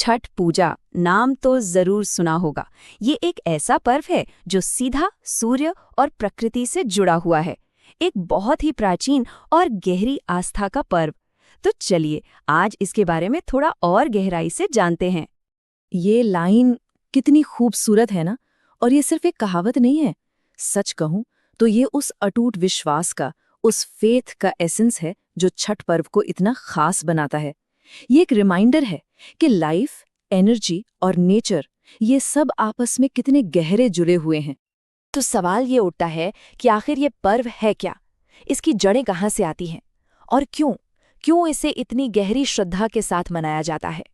छठ पूजा नाम तो जरूर सुना होगा। ये एक ऐसा पर्व है जो सीधा सूर्य और प्रकृति से जुड़ा हुआ है। एक बहुत ही प्राचीन और गहरी आस्था का पर्व। तो चलिए आज इसके बारे में थोड़ा और गहराई से जानते हैं। ये लाइन कितनी खूबसूरत है ना। और ये सिर्फ एक कहावत नहीं है। सच कहूं तो ये उस अटूट विश्वास का, उस फेथ का एसेंस है जो छठ पर्व को इतना खास बनाता है। ये एक रिमाइंडर है कि लाइफ, एनर्जी और नेचर ये सब आपस में कितने गहरे जुड़े हुए हैं। तो सवाल ये उठता है कि आखिर ये पर्व है क्या? इसकी जड़ें कहाँ से आती हैं? और क्यों क्यों इसे इतनी गहरी श्रद्धा के साथ मनाया जाता है?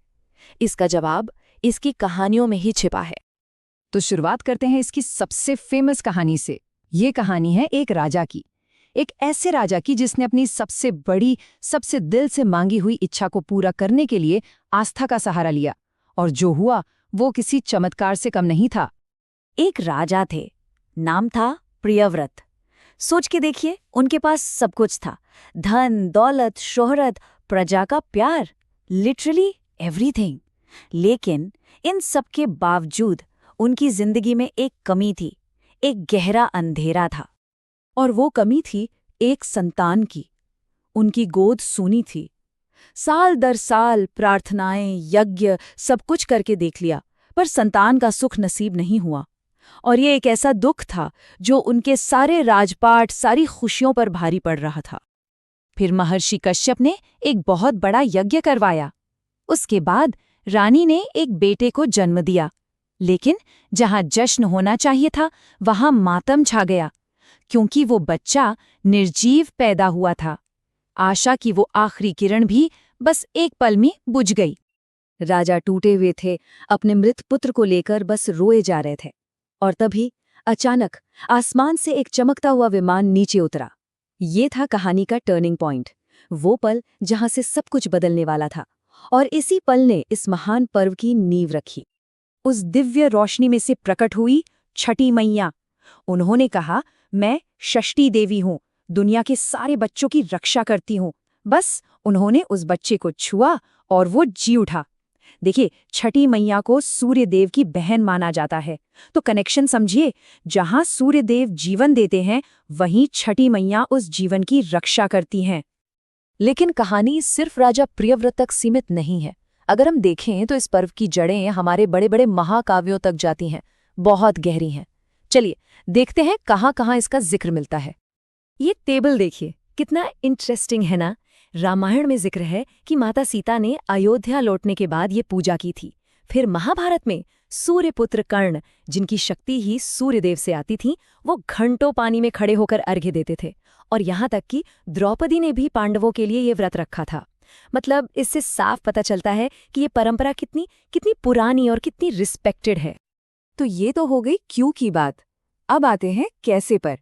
इसका जवाब इसकी कहानियों में ही छिपा है। तो शुरुआत करते हैं इसकी सबसे फेमस कहानी से। ये कहानी है एक राजा की, एक ऐसे राजा की जिसने अपनी सबसे बड़ी, सबसे दिल से मांगी हुई इच्छा को पूरा करने के लिए आस्था का सहारा लिया, और जो हुआ वो किसी चमत्कार से कम नहीं था। एक राजा थे, नाम था प्रियव्रत। सोच के देखिए, उनके पास सब कुछ था। धन, दौलत, शोहरत, प्रजा का प्यार, लिटरली एवरीथिंग। लेकिन इन सब के बावजूद उनकी जिंदगी में एक कमी थी, एक गहरा अंधेरा था। और वो कमी थी एक संतान की। उनकी गोद सूनी थी। साल दर साल प्रार्थनाएं, यज्ञ सब कुछ करके देख लिया, पर संतान का सुख नसीब नहीं हुआ। और ये एक ऐसा दुख था जो उनके सारे राजपाट, सारी खुशियों पर भारी पड़ रहा था। फिर महर्षि कश्यप ने एक बहुत बड़ा यज्ञ करवाया। उसके बाद रानी ने एक बेटे को जन्म दिया। लेकिन जहां जश्न होना चाहिए था वहां मातम छा गया, क्योंकि वो बच्चा निर्जीव पैदा हुआ था। आशा की वो आखिरी किरण भी बस एक पल में बुझ गई। राजा टूटे हुए थे, अपने मृत पुत्र को लेकर बस रोए जा रहे थे। और तभी अचानक आसमान से एक चमकता हुआ विमान नीचे उतरा। ये था कहानी का टर्निंग पॉइंट, वो पल जहां से सब कुछ बदलने वाला था। और इसी पल ने इस महान पर्व की नींव रखी। उस दिव्य रोशनी में से प्रकट हुई छठी मैया। उन्होंने कहा, मैं षष्ठी देवी हूं, दुनिया के सारे बच्चों की रक्षा करती हूं। बस उन्होंने उस बच्चे को छुआ और वो जी उठा। देखिए, छठी मैया को सूर्यदेव की बहन माना जाता है, तो कनेक्शन समझिए। जहां सूर्यदेव जीवन देते हैं, वहीं छठी मैया उस जीवन की रक्षा करती हैं। लेकिन कहानी सिर्फ राजा प्रियव्रत तक सीमित नहीं है। अगर हम देखें तो इस पर्व की जड़ें हमारे बड़े बड़े महाकाव्यों तक जाती हैं, बहुत गहरी हैं। चलिए देखते हैं कहाँ कहाँ इसका जिक्र मिलता है। ये टेबल देखिए, कितना इंटरेस्टिंग है ना। रामायण में जिक्र है कि माता सीता ने अयोध्या लौटने के बाद ये पूजा की थी। फिर महाभारत में सूर्यपुत्र कर्ण, जिनकी शक्ति ही सूर्यदेव से आती थी, वो घंटों पानी में खड़े होकर अर्घ्य देते थे। और यहाँ तक कि द्रौपदी ने भी पांडवों के लिए ये व्रत रखा था। मतलब इससे साफ पता चलता है कि ये परंपरा कितनी कितनी पुरानी और कितनी रिस्पेक्टेड है। तो ये तो हो गई क्यों की बात। अब आते हैं कैसे पर।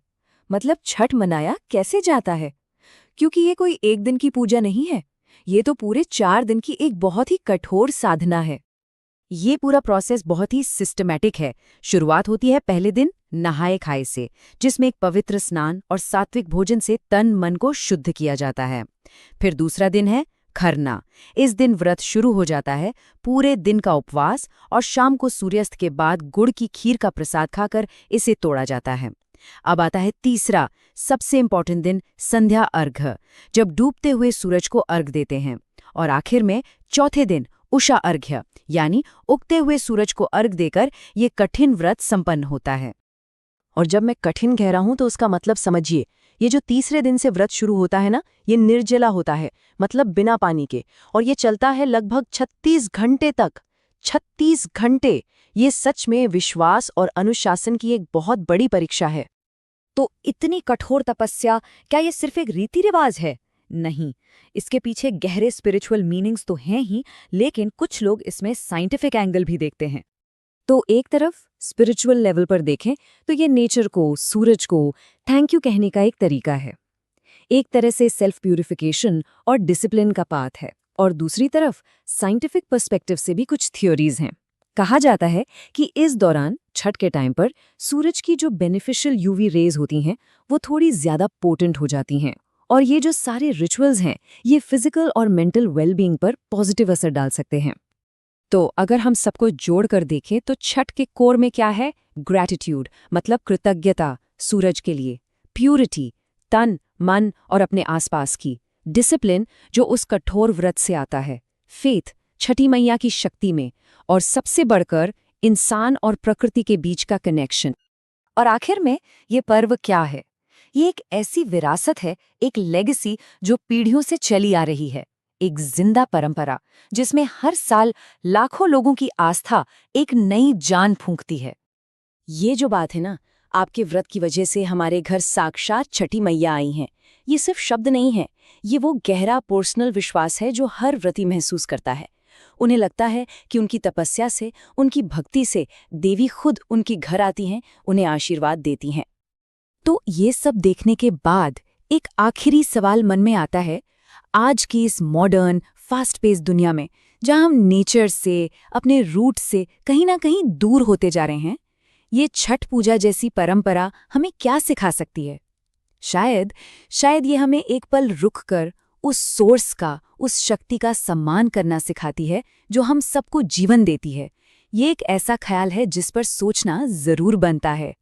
मतलब छठ मनाया कैसे जाता है। क्योंकि ये कोई एक दिन की पूजा नहीं है, ये तो पूरे 4 दिन की एक बहुत ही कठोर साधना है। ये पूरा प्रोसेस बहुत ही सिस्टमैटिक है। शुरुआत होती है पहले दिन नहाए खाए से, जिसमें एक पवित्र स्नान और सात्विक भोजन से तन मन को शुद्ध किया जाता है। फिर दूसरा दिन है खरना। इस दिन व्रत शुरू हो जाता है, पूरे दिन का उपवास, और शाम को सूर्यास्त के बाद गुड़ की खीर का प्रसाद खाकर इसे तोड़ा जाता है। अब आता है तीसरा, सबसे इम्पोर्टेंट दिन, संध्या अर्घ्य, जब डूबते हुए सूरज को अर्घ देते हैं। और आखिर में चौथे दिन उषा अर्घ्य, यानी उगते हुए सूरज को अर्घ देकर ये कठिन व्रत संपन्न होता है। और जब मैं कठिन कह रहा हूं तो उसका मतलब समझिए। ये जो तीसरे दिन से व्रत शुरू होता है ना, ये निर्जला होता है, मतलब बिना पानी के। और ये चलता है लगभग 36 घंटे तक। 36 घंटे! ये सच में विश्वास और अनुशासन की एक बहुत बड़ी परीक्षा है। तो इतनी कठोर तपस्या, क्या ये सिर्फ एक रीति रिवाज है? नहीं, इसके पीछे गहरे स्पिरिचुअल मीनिंग्स तो हैं ही, लेकिन कुछ लोग इसमें साइंटिफिक एंगल भी देखते हैं। तो एक तरफ स्पिरिचुअल लेवल पर देखें तो ये नेचर को, सूरज को थैंक यू कहने का एक तरीका है। एक तरह से सेल्फ प्यूरिफिकेशन और डिसिप्लिन का पाथ है। और दूसरी तरफ साइंटिफिक पर्सपेक्टिव से भी कुछ थ्योरीज हैं। कहा जाता है कि इस दौरान, छठ के टाइम पर, सूरज की जो बेनिफिशियल यूवी रेज होती हैं वो थोड़ी ज्यादा पोटेंट हो जाती हैं। और ये जो सारे रिचुअल्स हैं, ये फिजिकल और मेंटल वेलबींग पर पॉजिटिव असर डाल सकते हैं। तो अगर हम सबको जोड़कर देखें तो छठ के कोर में क्या है? ग्रैटिट्यूड मतलब कृतज्ञता सूरज के लिए, प्यूरिटी तन मन और अपने आसपास की, डिसिप्लिन जो उस कठोर व्रत से आता है, फेथ छठी मैया की शक्ति में, और सबसे बढ़कर इंसान और प्रकृति के बीच का कनेक्शन। और आखिर में ये पर्व क्या है? ये एक ऐसी विरासत है, एक लेगेसी जो पीढ़ियों से चली आ रही है, एक जिंदा परंपरा जिसमें हर साल लाखों लोगों की आस्था एक नई जान फूंकती है। ये जो बात है ना, आपके व्रत की वजह से हमारे घर साक्षात छठी मैया आई हैं, ये सिर्फ शब्द नहीं है, ये वो गहरा पर्सनल विश्वास है जो हर व्रती महसूस करता है। उन्हें लगता है कि उनकी तपस्या से, उनकी भक्ति से देवी खुद उनके घर आती हैं, उन्हें आशीर्वाद देती हैं। तो ये सब देखने के बाद एक आखिरी सवाल मन में आता है, आज की इस मॉडर्न फास्ट पेस दुनिया में जहां हम नेचर से, अपने रूट से कहीं ना कहीं दूर होते जा रहे हैं, ये छठ पूजा जैसी परंपरा हमें क्या सिखा सकती है? शायद ये हमें एक पल रुककर उस सोर्स का, उस शक्ति का सम्मान करना सिखाती है जो हम सबको जीवन देती है। ये एक ऐसा ख्याल है जिस पर सोचना जरूर बनता है।